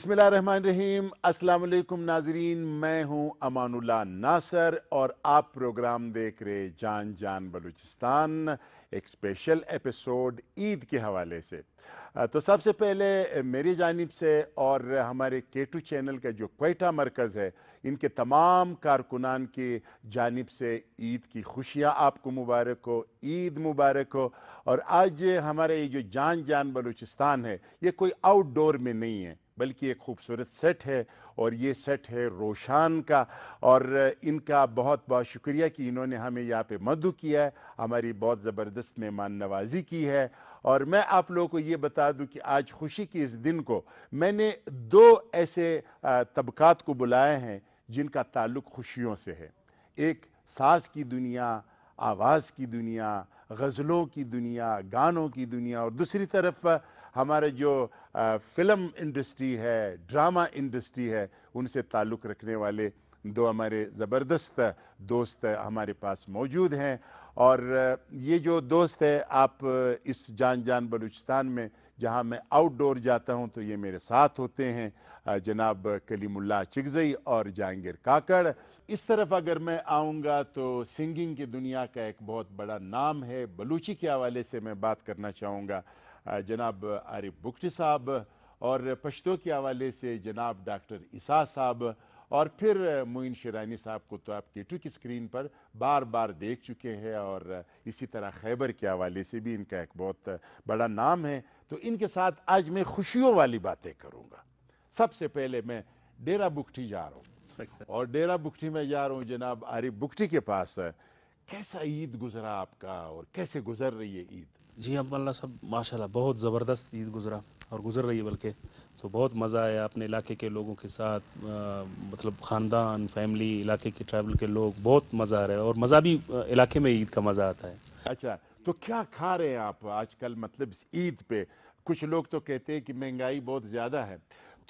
بسم اللہ الرحمن الرحیم۔ السلام علیکم ناظرین، میں ہوں امان اللہ ناصر اور آپ پروگرام دیکھ رہے جان جان بلوچستان، ایک اسپیشل ایپیسوڈ عید کے حوالے سے۔ تو سب سے پہلے میری جانب سے اور ہمارے K2 چینل کا جو کوئٹہ مرکز ہے، ان کے تمام کارکنان کی جانب سے عید کی خوشیاں آپ کو مبارک ہو، عید مبارک ہو۔ اور آج ہمارے یہ جو جان جان بلوچستان ہے، یہ کوئی آؤٹ ڈور میں نہیں ہے بلکہ ایک خوبصورت سیٹ ہے، اور یہ سیٹ ہے روشان کا، اور ان کا بہت بہت شکریہ کہ انہوں نے ہمیں یہاں پہ مدعو کیا ہے، ہماری بہت زبردست مہمان نوازی کی ہے۔ اور میں آپ لوگوں کو یہ بتا دوں کہ آج خوشی کے اس دن کو میں نے دو ایسے طبقات کو بلائے ہیں جن کا تعلق خوشیوں سے ہے۔ ایک ساز کی دنیا، آواز کی دنیا، غزلوں کی دنیا، گانوں کی دنیا، اور دوسری طرف ہمارے جو فلم انڈسٹری ہے، ڈرامہ انڈسٹری ہے، ان سے تعلق رکھنے والے دو ہمارے زبردست دوست ہمارے پاس موجود ہیں۔ اور یہ جو دوست ہے، آپ اس جان جان بلوچستان میں جہاں میں آؤٹ ڈور جاتا ہوں تو یہ میرے ساتھ ہوتے ہیں، جناب کلیم اللہ چکزئی اور جہانگیر کاکڑ۔ اس طرف اگر میں آؤں گا تو سنگنگ کی دنیا کا ایک بہت بڑا نام ہے، بلوچی کے حوالے سے میں بات کرنا چاہوں گا، جناب عارف بگٹی صاحب، اور پشتو کے حوالے سے جناب ڈاکٹر عیسیٰ صاحب، اور پھر معین شیرانی صاحب کو تو آپ K2 کی سکرین پر بار بار دیکھ چکے ہیں، اور اسی طرح خیبر کے حوالے سے بھی ان کا ایک بہت بڑا نام ہے۔ تو ان کے ساتھ آج میں خوشیوں والی باتیں کروں گا۔ سب سے پہلے میں ڈیرہ بگٹی جا رہا ہوں، اور ڈیرہ بگٹی میں جا رہا ہوں جناب عارف بگٹی کے پاس۔ کیسا عید گزرا آپ کا، اور کیسے گزر رہی ہے عید؟ جی امان اللہ صاحب، ماشاءاللہ بہت زبردست عید گزرا اور گزر رہی ہے، بلکہ تو بہت مزہ آیا اپنے علاقے کے لوگوں کے ساتھ، مطلب خاندان، فیملی، علاقے کے ٹرائبل کے لوگ، بہت مزہ آ رہا ہے، اور مزہ بھی علاقے میں عید کا مزہ آتا ہے۔ اچھا، تو کیا کھا رہے ہیں آپ آج کل، مطلب اس عید پہ؟ کچھ لوگ تو کہتے ہیں کہ مہنگائی بہت زیادہ ہے،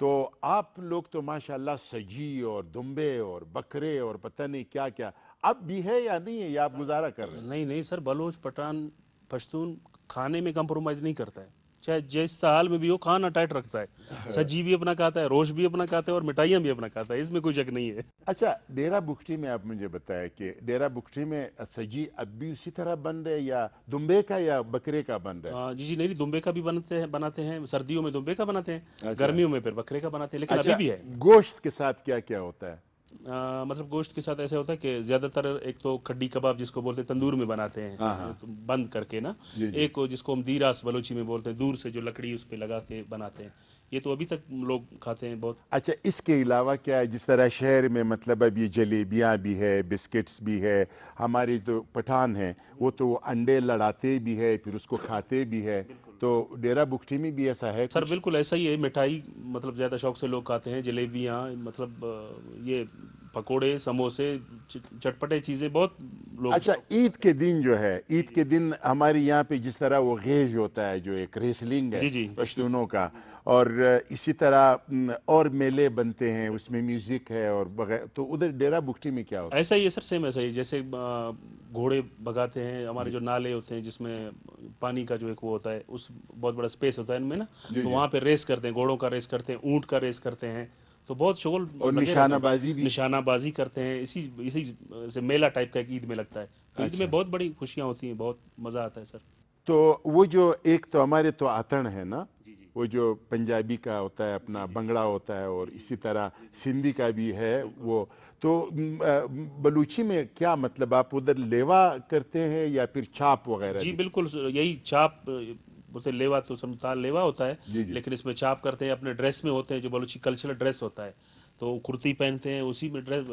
تو آپ لوگ تو ماشاءاللہ سجی اور دمبے اور بکرے اور پتہ نہیں کیا کیا، اب بھی ہے یا نہیں ہے، یا آپ گزارا کر رہے ہیں؟ نہیں نہیں سر، بلوچ، پٹھان، پشتون کھانے میں کمپرومائز نہیں کرتا ہے، چاہے جس حال میں بھی ہو کھانا ٹائٹ رکھتا ہے، سجی بھی اپنا کھاتا ہے، روش بھی اپنا کھاتا ہے، اور مٹھائیاں بھی اپنا کھاتا ہے، اس میں کوئی شک نہیں ہے۔ اچھا، ڈیرہ بگٹی میں آپ مجھے بتایا کہ ڈیرہ بگٹی میں سجی اب بھی اسی طرح بن رہے، یا دمبے کا یا بکرے کا بن رہا ہے؟ جی نہیں، دمبے کا بھی بناتے ہیں، سردیوں میں دمبے کا بناتے ہیں، اچھا گرمیوں میں پھر بکرے کا بناتے ہیں، لیکن ابھی اچھا، بھی ہے۔ گوشت کے ساتھ کیا کیا ہوتا ہے؟ مطلب گوشت کے ساتھ ایسے ہوتا ہے کہ زیادہ تر ایک تو کھڈی کباب جس کو بولتے ہیں تندور میں بناتے ہیں، بند کر کے نا، جی جی۔ ایک جس کو ہم دیراس بلوچی میں بولتے ہیں، دور سے جو لکڑی اس پہ لگا کے بناتے ہیں، یہ تو ابھی تک لوگ کھاتے ہیں بہت۔ اچھا، اس کے علاوہ کیا ہے، جس طرح شہر میں مطلب اب یہ جلیبیاں بھی ہے، بسکٹس بھی ہے، ہمارے جو پٹھان ہیں وہ تو انڈے لڑاتے بھی ہے، پھر اس کو کھاتے بھی ہے، تو ڈیرہ بگٹی میں بھی ایسا ہے سر کچھ؟ بالکل ایسا ہی ہے، مٹھائی مطلب زیادہ شوق سے لوگ کھاتے ہیں، جلیبیاں، مطلب یہ پکوڑے، سموسے، چٹپٹے چیزیں بہت لوگ۔ اچھا، عید کے دن جو ہے، عید کے دن ہمارے یہاں پہ جس طرح وہ غیج ہوتا ہے جو ایک ریسلنگ ہے جی جی پشتونوں کا، اور اسی طرح اور میلے بنتے ہیں، اس میں میوزک ہے اور وغیرہ، تو ادھر ڈیرہ بگٹی میں کیا ہوتا ہے؟ ایسا ہی ہے سر، سیم ایسا ہی، جیسے گھوڑے بھگاتے ہیں، ہمارے جو نالے ہوتے ہیں جس میں پانی کا جو ایک وہ ہوتا ہے، اس بہت بڑا سپیس ہوتا ہے ان میں نا، تو وہاں پہ ریس کرتے ہیں، گھوڑوں کا ریس کرتے ہیں، اونٹ کا ریس کرتے ہیں، تو بہت شغل اور لگے نشانہ رہتے ہیں، بازی بھی؟ نشانہ بازی کرتے ہیں، اسی سے میلہ ٹائپ کا ایک عید میں لگتا ہے، تو عید میں بہت بڑی خوشیاں ہوتی ہیں، بہت مزہ آتا ہے سر۔ تو وہ جو ایک تو ہمارے تو آتن ہے نا، وہ جو پنجابی کا ہوتا ہے اپنا بنگڑا ہوتا ہے، اور اسی طرح سندھی کا بھی ہے وہ، تو بلوچی میں کیا مطلب آپ ادھر لیوا کرتے ہیں یا پھر چاپ وغیرہ جی بھی؟ بالکل، یہی چاپ بولتے لیوا، تو سمتال لیوا ہوتا ہے، جی جی۔ لیکن اس میں چاپ کرتے ہیں، اپنے ڈریس میں ہوتے ہیں، جو بلوچی کلچرل ڈریس ہوتا ہے، تو کرتی پہنتے ہیں، اسی میں ڈریس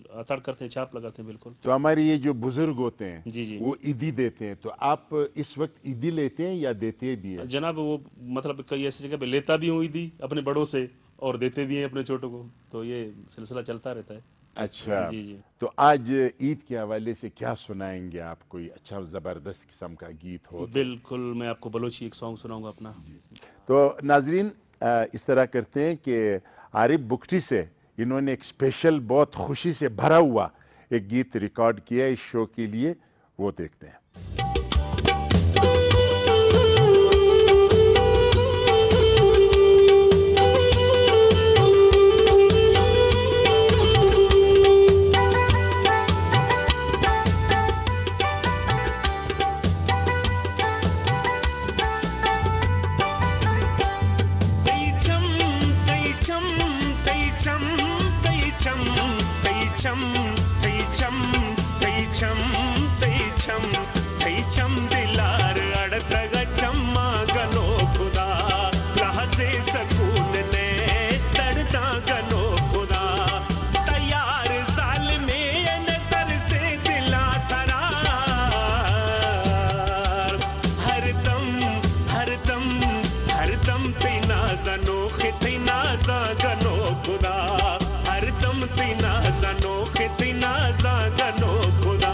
اتڑ کرتے ہیں، چاپ لگاتے ہیں، بالکل۔ تو ہمارے یہ جو بزرگ ہوتے ہیں جی جی وہ عیدی دیتے ہیں، تو آپ اس وقت عیدی لیتے ہیں یا دیتے بھی ہیں؟ جناب، وہ مطلب کئی ایسی جگہ پہ لیتا بھی ہوں عیدی اپنے بڑوں سے، اور دیتے بھی ہیں اپنے چھوٹوں کو، تو یہ سلسلہ چلتا رہتا ہے۔ اچھا، جی جی تو آج عید کے حوالے سے کیا سنائیں گے آپ؟ کوئی اچھا زبردست قسم کا گیت ہو تو؟ بالکل، میں آپ کو بلوچی ایک سانگ سناؤں گا اپنا۔ تو ناظرین، اس طرح کرتے ہیں کہ عارف بگٹی سے انہوں نے ایک اسپیشل بہت خوشی سے بھرا ہوا ایک گیت ریکارڈ کیا اس شو کے لیے، وہ دیکھتے ہیں۔ cham thai cham thai cham thai cham thai cham dilar adataga chamma gano khuda rah se sakun ne tadta gano khuda tayar zalime ne tar se dila tarar har dam tina zano khitina za gano khuda har dam tina zano khitina za gano khuda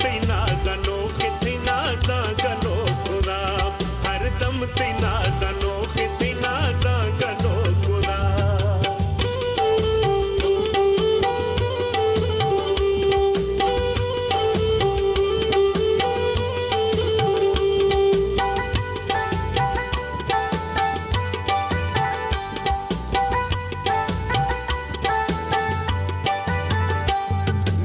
tina zano khitina za gano khuda har dam tina zano khitina za gano khuda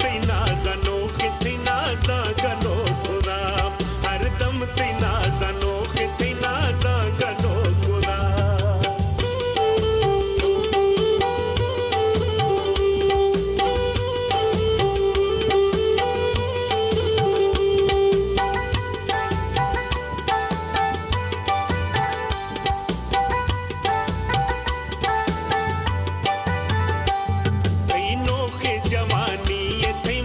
tina zano khitina za gano khuda har dam tina zano khitina za gano khuda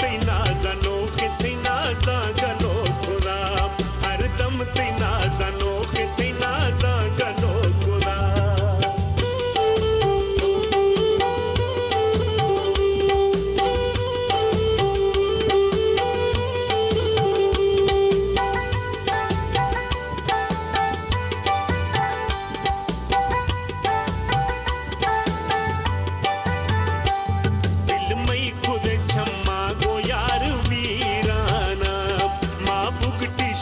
tina zano khitina za gano khuda har dam tina zano khitina za gano khuda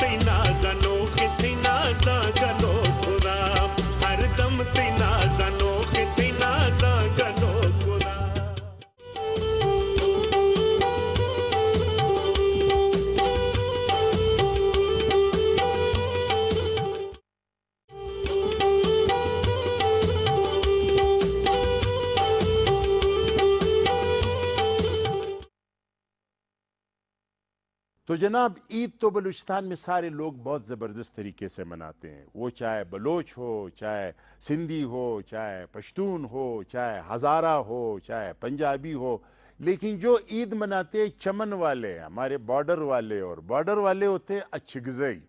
tina zano khitina za gano khuda har dam tina zano khitina za gano khuda تو جناب عید تو بلوچستان میں سارے لوگ بہت زبردست طریقے سے مناتے ہیں، وہ چاہے بلوچ ہو، چاہے سندھی ہو، چاہے پشتون ہو، چاہے ہزارہ ہو، چاہے پنجابی ہو، لیکن جو عید مناتے چمن والے، ہمارے بارڈر والے، اور بارڈر والے ہوتے اچھگزئی،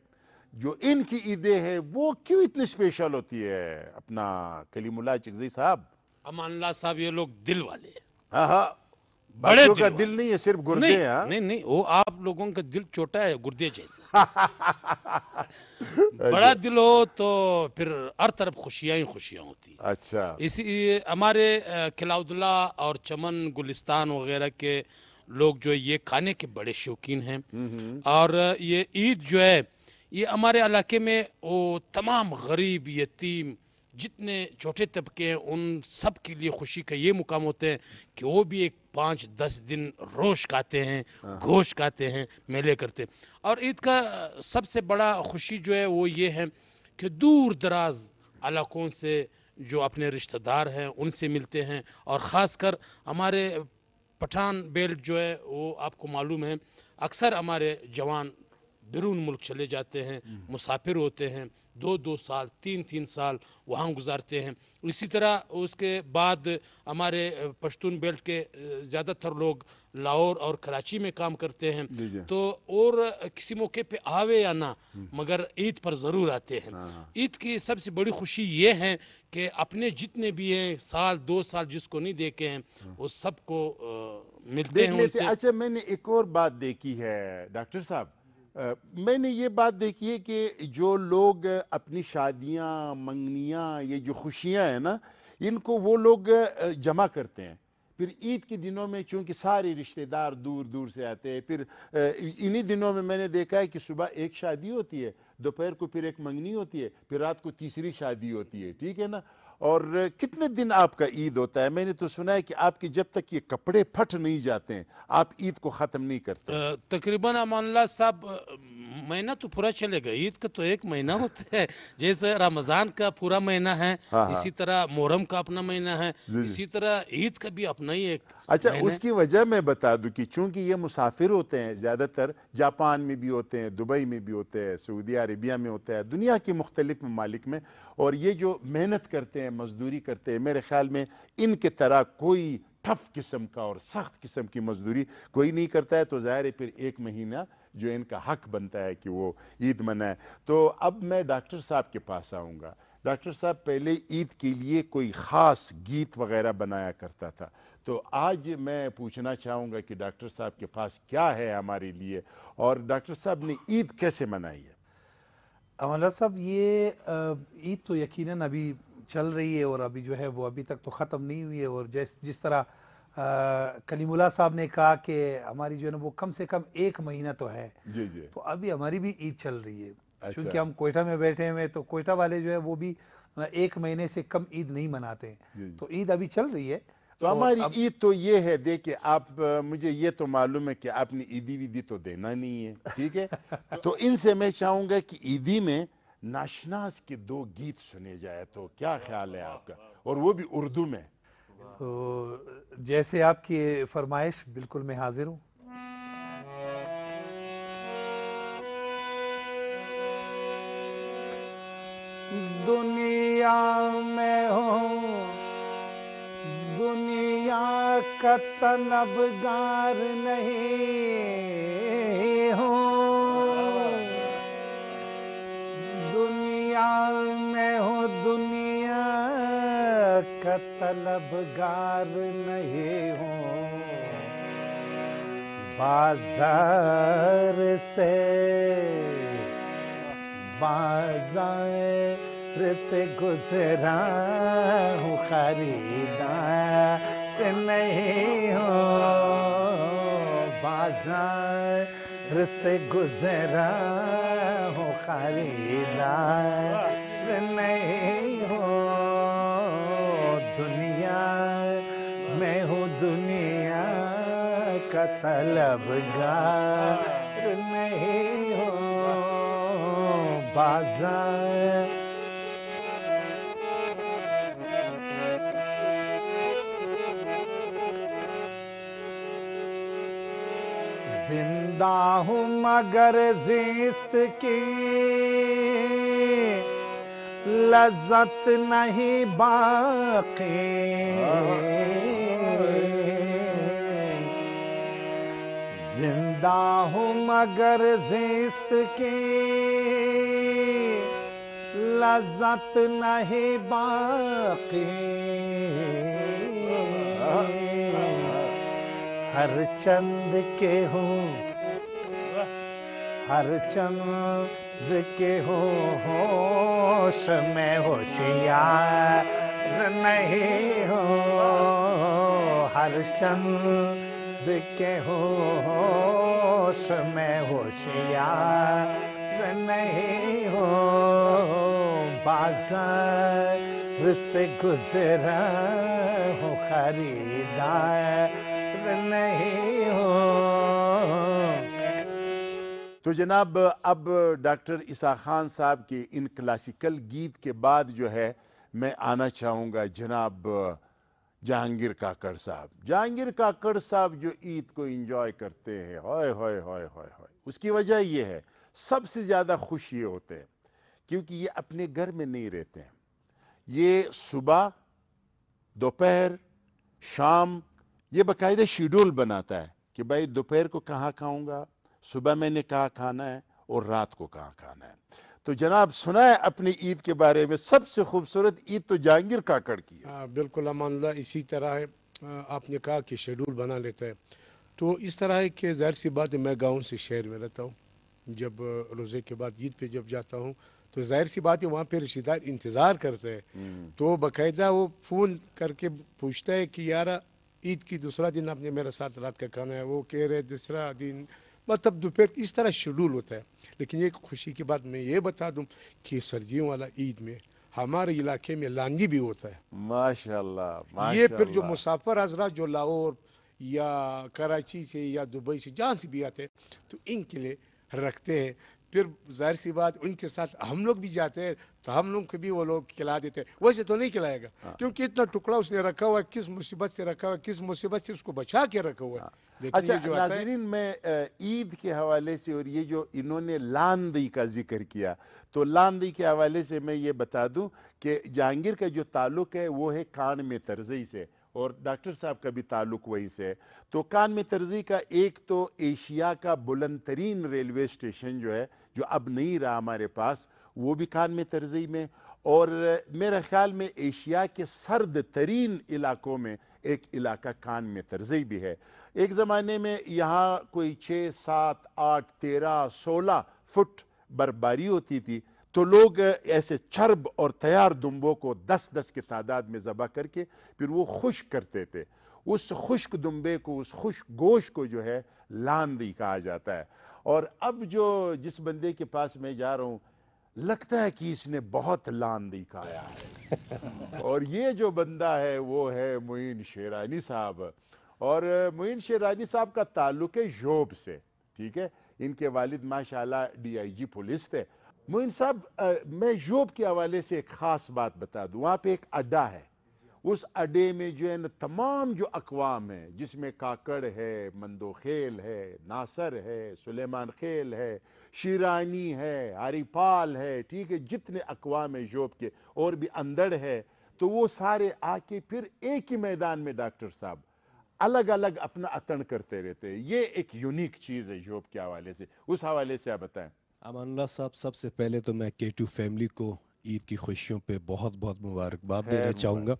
جو ان کی عیدیں ہیں وہ کیوں اتنی اسپیشل ہوتی ہے اپنا کلیم اللہ چگزئی صاحب؟ امان اللہ صاحب یہ لوگ دل والے ہیں، ہاں ہاں، بڑے باقیوں کا دل دل والے نہیں ہے، صرف گردے ہیں، ہاں؟ نہیں وہ آپ لوگوں کا دل چھوٹا ہے گردے جیسا، بڑا دل ہو تو پھر ہر طرف خوشیاں ہی خوشیاں ہوتی ہیں۔ اچھا اسی ہمارے کلاؤد اللہ اور چمن گلستان وغیرہ کے لوگ جو ہے یہ کھانے کے بڑے شوقین ہیں، اور یہ عید جو ہے یہ ہمارے علاقے میں وہ تمام غریب یتیم جتنے چھوٹے طبقے ہیں ان سب کے لیے خوشی کا یہ مقام ہوتے ہیں کہ وہ بھی ایک 5-10 دن روش کھاتے ہیں، گوشت کھاتے ہیں، میلے کرتے ہیں۔ اور عید کا سب سے بڑا خوشی جو ہے وہ یہ ہے کہ دور دراز علاقوں سے جو اپنے رشتہ دار ہیں ان سے ملتے ہیں، اور خاص کر ہمارے پٹھان بیلٹ جو ہے وہ آپ کو معلوم ہے اکثر ہمارے جوان بیرون ملک چلے جاتے ہیں، مسافر ہوتے ہیں، 2 سال 3 سال وہاں گزارتے ہیں۔ اسی طرح اس کے بعد ہمارے پشتون بیلٹ کے زیادہ تر لوگ لاہور اور کراچی میں کام کرتے ہیں، تو اور کسی موقع پہ آوے یا نہ مگر عید پر ضرور آتے ہیں۔ عید کی سب سے بڑی خوشی یہ ہے کہ اپنے جتنے بھی ہیں سال 2 سال جس کو نہیں دیکھے ہیں وہ سب کو ملتے دیکھ ہیں ان لیتے۔ سے۔ اچھا میں نے ایک اور بات دیکھی ہے ڈاکٹر صاحب، میں نے یہ بات دیکھی ہے کہ جو لوگ اپنی شادیاں منگنیاں یہ جو خوشیاں ہیں نا ان کو وہ لوگ جمع کرتے ہیں، پھر عید کے دنوں میں چونکہ سارے رشتہ دار دور دور سے آتے ہیں، پھر انہی دنوں میں میں نے دیکھا ہے کہ صبح ایک شادی ہوتی ہے، دوپہر کو پھر ایک منگنی ہوتی ہے، پھر رات کو تیسری شادی ہوتی ہے، ٹھیک ہے نا؟ اور کتنے دن آپ کا عید ہوتا ہے؟ میں نے تو سنا ہے کہ آپ کے جب تک یہ کپڑے پھٹ نہیں جاتے ہیں آپ عید کو ختم نہیں کرتے۔ تقریباً امان اللہ صاحب مہینہ تو پورا چلے گا، عید کا تو 1 مہینہ ہوتا ہے، جیسے رمضان کا پورا مہینہ ہے اسی طرح محرم کا اپنا مہینہ ہے، اسی طرح عید کا بھی اپنا ہی ایک اچھا مہینہ اس کی وجہ میں بتا دوں کہ چونکہ یہ مسافر ہوتے ہیں زیادہ تر، جاپان میں بھی ہوتے ہیں، دبئی میں بھی ہوتے ہیں، سعودی عربیہ میں ہوتا ہے، دنیا کے مختلف ممالک میں، اور یہ جو محنت کرتے ہیں مزدوری کرتے ہیں میرے خیال میں ان کے طرح کوئی ٹف قسم کا اور سخت قسم کی مزدوری کوئی نہیں کرتا ہے، تو ظاہر ہے پھر 1 مہینہ جو ان کا حق بنتا ہے کہ وہ عید منائے۔ تو اب میں ڈاکٹر صاحب کے پاس آؤں گا۔ ڈاکٹر صاحب پہلے عید کے لیے کوئی خاص گیت وغیرہ بنایا کرتا تھا، تو آج میں پوچھنا چاہوں گا کہ ڈاکٹر صاحب کے پاس کیا ہے ہمارے لیے، اور ڈاکٹر صاحب نے عید کیسے منائی ہے؟ امالا صاحب یہ عید تو یقیناً ابھی چل رہی ہے اور ابھی جو ہے وہ ابھی تک تو ختم نہیں ہوئی ہے، اور جس طرح کلیم اللہ صاحب نے کہا کہ ہماری جو ہے نا وہ کم سے کم 1 مہینہ تو ہے، جی جی تو ابھی ہماری بھی عید چل رہی ہے، اچھا۔ چونکہ ہم کوئٹہ میں بیٹھے ہوئے تو کوئٹہ والے جو ہے وہ بھی 1 مہینے سے کم عید نہیں مناتے ہیں، تو عید ابھی چل رہی ہے۔ تو ہماری عید تو یہ ہے، دیکھیں آپ مجھے یہ تو معلوم ہے کہ آپ نے عیدی ویدی تو دینا نہیں ہے، ٹھیک ہے؟ تو ان سے میں چاہوں گا کہ عیدی میں ناشناز کے 2 گیت سنے جائے، تو کیا خیال ہے آپ کا، اور وہ بھی اردو میں؟ تو جیسے آپ کی فرمائش بالکل میں حاضر ہوں۔ دنیا میں ہوں دنیا کا طلبگار نہیں ہوں، دنیا میں ہوں دنیا کا طلبگار نہیں ہوں، بازار سے گزرا ہوں، خریدار نہیں ہوں، بازار سے گزرا ہوں، خریدار نہیں ہوں، دنیا میں ہوں دنیا کا طلبگار نہیں ہوں، بازار زندہ ہوں مگر زیست کی لذت نہیں باقی، زندہ ہوں مگر زیست کی لذت نہیں باقی، ہر چند کے ہوں ہر چند کے ہوں ہوش میں ہوشیار نہیں ہوں، ہر چند کے ہوں ہوش میں ہوشیار نہیں ہوں، بازار سے گزرا ہوں خریدار نہیں ہوں۔ تو جناب اب ڈاکٹر عیسیٰ خان صاحب کے ان کلاسیکل گیت کے بعد جو ہے میں آنا چاہوں گا جناب جہانگیر کاکڑ صاحب۔ جہانگیر کاکڑ صاحب جو عید کو انجوائے کرتے ہیں، ہوئے ہوئے ہوئے ہوئے ہوئے، اس کی وجہ یہ ہے سب سے زیادہ خوش یہ ہوتے ہیں کیونکہ یہ اپنے گھر میں نہیں رہتے ہیں، یہ صبح دوپہر شام یہ باقاعدہ شیڈول بناتا ہے کہ بھائی دوپہر کو کہاں کھاؤں گا، صبح میں نے کہاں کھانا ہے اور رات کو کہاں کھانا ہے۔ تو جناب سنائے اپنی عید کے بارے میں، سب سے خوبصورت عید تو جہانگیر کاکڑ کی ہے۔ بالکل امان اللہ، اسی طرح ہے، آپ نے کہا کہ شیڈول بنا لیتا ہے، تو اس طرح ہے کہ ظاہر سی بات ہے میں گاؤں سے شہر میں رہتا ہوں، جب روزے کے بعد عید پہ جب جاتا ہوں تو ظاہر سی بات ہے وہاں پہ رشتہ دار انتظار کرتے ہیں، تو باقاعدہ وہ فون کر کے پوچھتا ہے کہ یار عید کی دوسرا دن آپ نے میرے ساتھ رات کا کھانا ہے، وہ کہہ رہے دوسرا دن، مطلب دوپہر اس طرح شیڈول ہوتا ہے۔ لیکن ایک خوشی کی بات میں یہ بتا دوں کہ سردیوں والا عید میں ہمارے علاقے میں لانجی بھی ہوتا ہے۔ ماشاءاللہ یہ پھر جو مسافر حضرات جو لاہور یا کراچی سے یا دبئی سے جہاں سے بھی آتے ہیں تو ان کے لیے رکھتے ہیں، پھر ظاہر سی بات ان کے ساتھ ہم لوگ بھی جاتے ہیں تو ہم لوگ کو بھی وہ لوگ کھلا دیتے ہیں، ویسے تو نہیں کھلائے گا کیونکہ اتنا ٹکڑا اس نے رکھا ہوا ہے، کس مصیبت سے رکھا ہوا ہے، کس مصیبت سے اس کو بچا کے رکھا ہوا ہے۔ لیکن اچھا یہ جو آتا ہے ناظرین، میں عید کے حوالے سے اور یہ جو انہوں نے لاندی کا ذکر کیا تو لاندی کے حوالے سے میں یہ بتا دوں کہ جہانگیر کا جو تعلق ہے وہ ہے کان میں ترزی سے، اور ڈاکٹر صاحب کا بھی تعلق وہیں سے ہے۔ تو کان میں ترزی کا ایک تو ایشیا کا بلند ترین ریلوے اسٹیشن جو ہے جو اب نہیں رہا ہمارے پاس، وہ بھی کان میں ترزی میں، اور میرے خیال میں ایشیا کے سرد ترین علاقوں میں ایک علاقہ کان میں ترزی بھی ہے۔ ایک زمانے میں یہاں کوئی 6 7 8 13 16 فٹ برفباری ہوتی تھی، تو لوگ ایسے چرب اور تیار دمبوں کو 10 کی تعداد میں ذبح کر کے پھر وہ خشک کرتے تھے، اس خشک دمبے کو، اس خشک گوشت کو جو ہے لاندی کہا جاتا ہے۔ اور اب جو جس بندے کے پاس میں جا رہا ہوں لگتا ہے کہ اس نے بہت لاندی کھایا ہے، اور یہ جو بندہ ہے وہ ہے معین شیرانی صاحب، اور معین شیرانی صاحب کا تعلق ہے ژوب سے، ٹھیک ہے، ان کے والد ماشاءاللہ DIG پولیس تھے۔ معین صاحب میں ژوب کے حوالے سے ایک خاص بات بتا دوں، وہاں پہ ایک اڈا ہے، اس اڈے میں جو ہے نا تمام جو اقوام ہیں جس میں کاکڑ ہے، مندو خیل ہے، ناصر ہے، سلیمان خیل ہے، شیرانی ہے، ہری پال ہے، ٹھیک ہے، جتنے اقوام ہیں ژوب کے اور بھی اندڑ ہے، تو وہ سارے آ کے پھر ایک ہی میدان میں ڈاکٹر صاحب الگ الگ اپنا اتن کرتے رہتے ہیں۔ یہ ایک یونیک چیز ہے ژوب کے حوالے سے، اس حوالے سے آپ بتائیں۔ امان اللہ صاحب، سب سے پہلے تو میں K2 فیملی کو عید کی خوشیوں پہ بہت بہت مبارکباد دینا چاہوں گا۔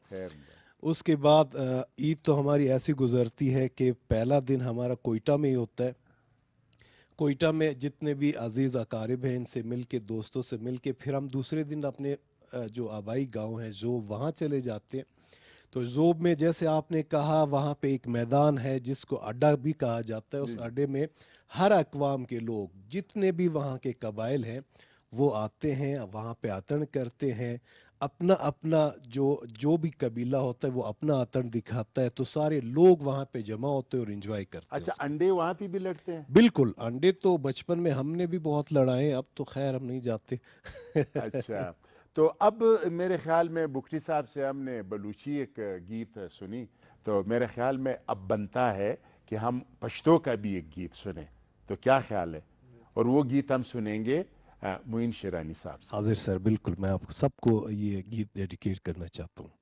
اس کے بعد عید تو ہماری ایسی گزرتی ہے کہ پہلا دن ہمارا کوئٹہ میں ہی ہوتا ہے، کوئٹہ میں جتنے بھی عزیز اقارب ہیں ان سے مل کے، دوستوں سے مل کے، پھر ہم دوسرے دن اپنے جو آبائی گاؤں ہیں ژوب وہاں چلے جاتے ہیں۔ تو ژوب میں جیسے آپ نے کہا وہاں پہ ایک میدان ہے جس کو اڈا بھی کہا جاتا ہے، اس اڈے میں ہر اقوام کے لوگ جتنے بھی وہاں کے قبائل ہیں وہ آتے ہیں، وہاں پہ اتن کرتے ہیں، اپنا اپنا جو بھی قبیلہ ہوتا ہے وہ اپنا اتن دکھاتا ہے، تو سارے لوگ وہاں پہ جمع ہوتے ہیں اور انجوائے کرتے ہیں۔ اچھا، انڈے وہاں پہ بھی لڑتے ہیں؟ بالکل، انڈے تو بچپن میں ہم نے بھی بہت لڑائے، اب تو خیر ہم نہیں جاتے۔ اچھا، تو اب میرے خیال میں بکھٹی صاحب سے ہم نے بلوچی ایک گیت سنی، تو میرے خیال میں اب بنتا ہے کہ ہم پشتو کا بھی ایک گیت سنیں، تو کیا خیال ہے؟ اور وہ گیت ہم سنیں گے معین شیرانی صاحب سے. حاضر سر، بالکل، میں آپ سب کو یہ گیت ڈیڈیکیٹ کرنا چاہتا ہوں.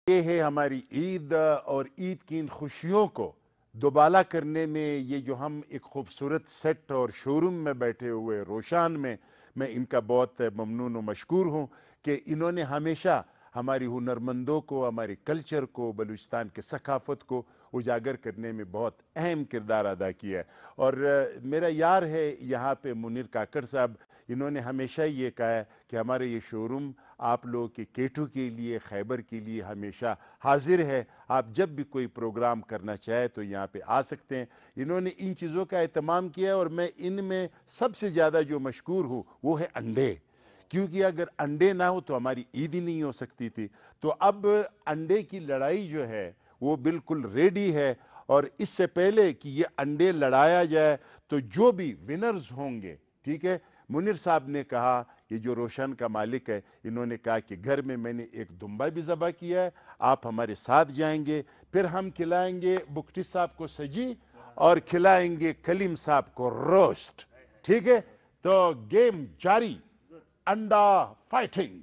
یہ ہے ہماری عید اور عید کی ان خوشیوں کو دوبالا کرنے میں یہ جو ہم ایک خوبصورت سیٹ اور شو روم میں بیٹھے ہوئے روشان میں ان کا بہت ممنون و مشکور ہوں کہ انہوں نے ہمیشہ ہماری ہنرمندوں کو، ہمارے کلچر کو، بلوچستان کے ثقافت کو اجاگر کرنے میں بہت اہم کردار ادا کیا ہے. اور میرا یار ہے یہاں پہ منیر کاکڑ صاحب، انہوں نے ہمیشہ یہ کہا ہے کہ ہمارے یہ شو روم آپ لوگوں کے کیٹو کے لیے، خیبر کے لیے ہمیشہ حاضر ہے. آپ جب بھی کوئی پروگرام کرنا چاہے تو یہاں پہ آ سکتے ہیں. انہوں نے ان چیزوں کا اہتمام کیا ہے اور میں ان میں سب سے زیادہ جو مشکور ہوں وہ ہے انڈے، کیونکہ اگر انڈے نہ ہو تو ہماری عید ہی نہیں ہو سکتی تھی. تو اب انڈے کی لڑائی جو ہے وہ بالکل ریڈی ہے، اور اس سے پہلے کہ یہ انڈے لڑایا جائے تو جو بھی ونرز ہوں گے، ٹھیک ہے، منیر صاحب نے کہا، یہ جو روشن کا مالک ہے، انہوں نے کہا کہ گھر میں نے ایک دمبا بھی ذبح کیا ہے، آپ ہمارے ساتھ جائیں گے، پھر ہم کھلائیں گے بکٹی صاحب کو سجی اور کھلائیں گے کلیم صاحب کو روسٹ. ٹھیک ہے، تو گیم جاری، انڈا فائٹنگ.